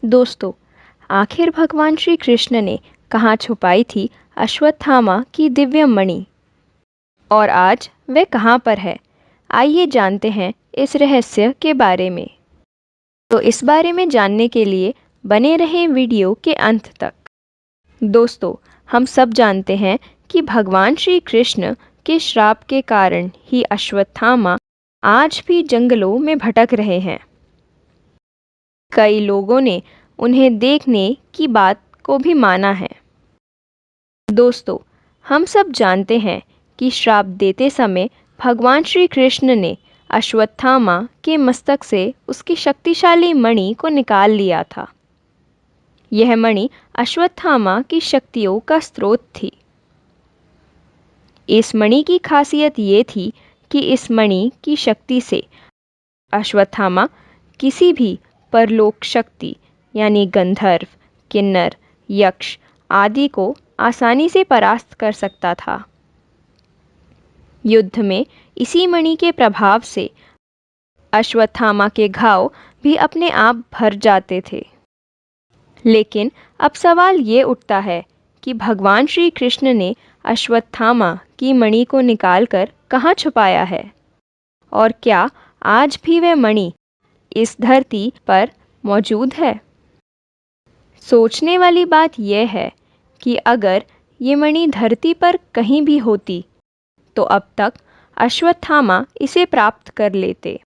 दोस्तों, आखिर भगवान श्री कृष्ण ने कहाँ छुपाई थी अश्वत्थामा की दिव्य मणि और आज वह कहाँ पर है? आइए जानते हैं इस रहस्य के बारे में। तो इस बारे में जानने के लिए बने रहें वीडियो के अंत तक। दोस्तों, हम सब जानते हैं कि भगवान श्री कृष्ण के श्राप के कारण ही अश्वत्थामा आज भी जंगलों में भटक रहे हैं। कई लोगों ने उन्हें देखने की बात को भी माना है। दोस्तों, हम सब जानते हैं कि श्राप देते समय भगवान श्री कृष्ण ने अश्वत्थामा के मस्तक से उसकी शक्तिशाली मणि को निकाल लिया था। यह मणि अश्वत्थामा की शक्तियों का स्रोत थी। इस मणि की खासियत ये थी कि इस मणि की शक्ति से अश्वत्थामा किसी भी परलोक शक्ति यानी गंधर्व, किन्नर, यक्ष आदि को आसानी से परास्त कर सकता था। युद्ध में इसी मणि के प्रभाव से अश्वत्थामा के घाव भी अपने आप भर जाते थे। लेकिन अब सवाल ये उठता है कि भगवान श्री कृष्ण ने अश्वत्थामा की मणि को निकालकर कहाँ छुपाया है और क्या आज भी वह मणि इस धरती पर मौजूद है? सोचने वाली बात यह है कि अगर ये मणि धरती पर कहीं भी होती तो अब तक अश्वत्थामा इसे प्राप्त कर लेते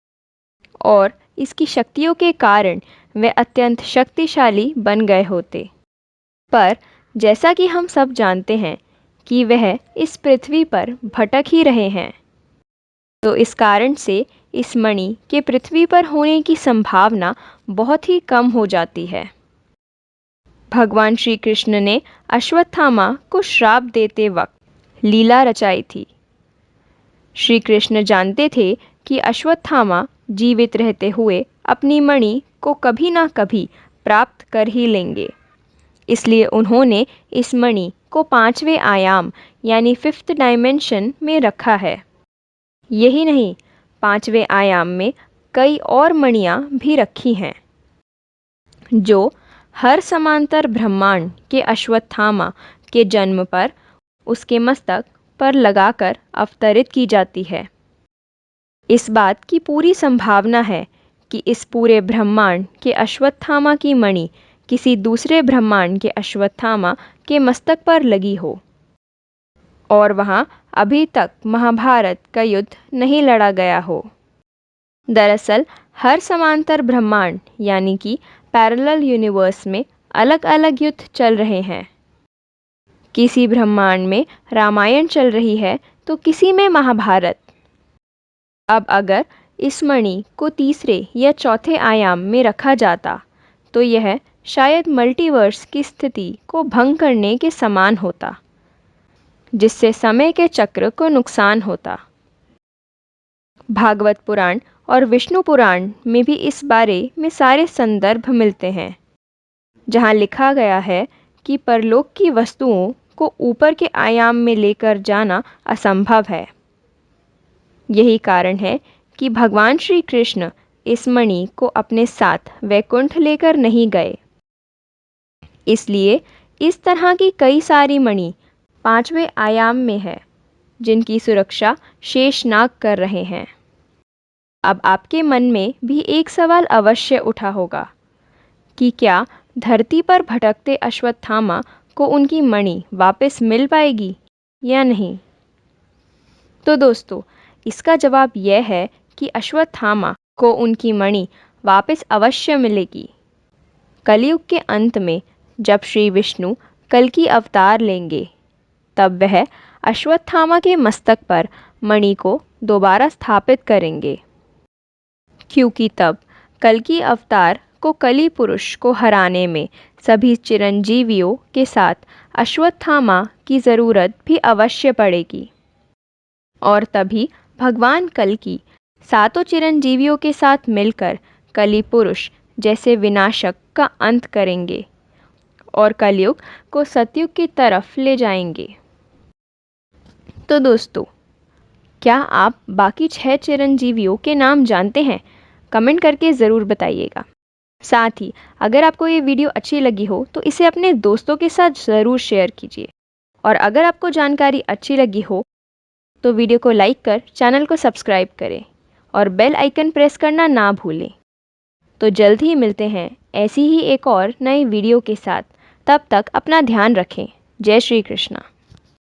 और इसकी शक्तियों के कारण वे अत्यंत शक्तिशाली बन गए होते। पर जैसा कि हम सब जानते हैं कि वह इस पृथ्वी पर भटक ही रहे हैं, तो इस कारण से इस मणि के पृथ्वी पर होने की संभावना बहुत ही कम हो जाती है। भगवान श्री कृष्ण ने अश्वत्थामा को श्राप देते वक्त लीला रचाई थी। श्री कृष्ण जानते थे कि अश्वत्थामा जीवित रहते हुए अपनी मणि को कभी ना कभी प्राप्त कर ही लेंगे। इसलिए उन्होंने इस मणि को 5वें आयाम यानी 5th डायमेंशन में रखा है। यही नहीं, 5वें आयाम में कई और मणियाँ भी रखी हैं जो हर समांतर ब्रह्मांड के अश्वत्थामा के जन्म पर उसके मस्तक पर लगाकर अवतरित की जाती है। इस बात की पूरी संभावना है कि इस पूरे ब्रह्मांड के अश्वत्थामा की मणि किसी दूसरे ब्रह्मांड के अश्वत्थामा के मस्तक पर लगी हो और वहाँ अभी तक महाभारत का युद्ध नहीं लड़ा गया हो। दरअसल हर समांतर ब्रह्मांड यानी कि पैरेलल यूनिवर्स में अलग अलग युद्ध चल रहे हैं। किसी ब्रह्मांड में रामायण चल रही है तो किसी में महाभारत। अब अगर इस मणि को तीसरे या चौथे आयाम में रखा जाता तो यह शायद मल्टीवर्स की स्थिति को भंग करने के समान होता, जिससे समय के चक्र को नुकसान होता। भागवत पुराण और विष्णु पुराण में भी इस बारे में सारे संदर्भ मिलते हैं, जहाँ लिखा गया है कि परलोक की वस्तुओं को ऊपर के आयाम में लेकर जाना असंभव है। यही कारण है कि भगवान श्री कृष्ण इस मणि को अपने साथ वैकुंठ लेकर नहीं गए। इसलिए इस तरह की कई सारी मणि 5वें आयाम में है, जिनकी सुरक्षा शेषनाग कर रहे हैं। अब आपके मन में भी एक सवाल अवश्य उठा होगा कि क्या धरती पर भटकते अश्वत्थामा को उनकी मणि वापस मिल पाएगी या नहीं? तो दोस्तों, इसका जवाब यह है कि अश्वत्थामा को उनकी मणि वापस अवश्य मिलेगी। कलयुग के अंत में जब श्री विष्णु कल्कि अवतार लेंगे, तब वह अश्वत्थामा के मस्तक पर मणि को दोबारा स्थापित करेंगे, क्योंकि तब कल्कि अवतार को कली पुरुष को हराने में सभी चिरंजीवियों के साथ अश्वत्थामा की ज़रूरत भी अवश्य पड़ेगी और तभी भगवान कल्कि सातों चिरंजीवियों के साथ मिलकर कली पुरुष जैसे विनाशक का अंत करेंगे और कलयुग को सतयुग की तरफ ले जाएंगे। तो दोस्तों, क्या आप बाकी 6 चिरंजीवियों के नाम जानते हैं? कमेंट करके ज़रूर बताइएगा। साथ ही अगर आपको ये वीडियो अच्छी लगी हो तो इसे अपने दोस्तों के साथ ज़रूर शेयर कीजिए। और अगर आपको जानकारी अच्छी लगी हो तो वीडियो को लाइक कर चैनल को सब्सक्राइब करें और बेल आइकन प्रेस करना ना भूलें। तो जल्द ही मिलते हैं ऐसी ही एक और नई वीडियो के साथ। तब तक अपना ध्यान रखें। जय श्री कृष्णा।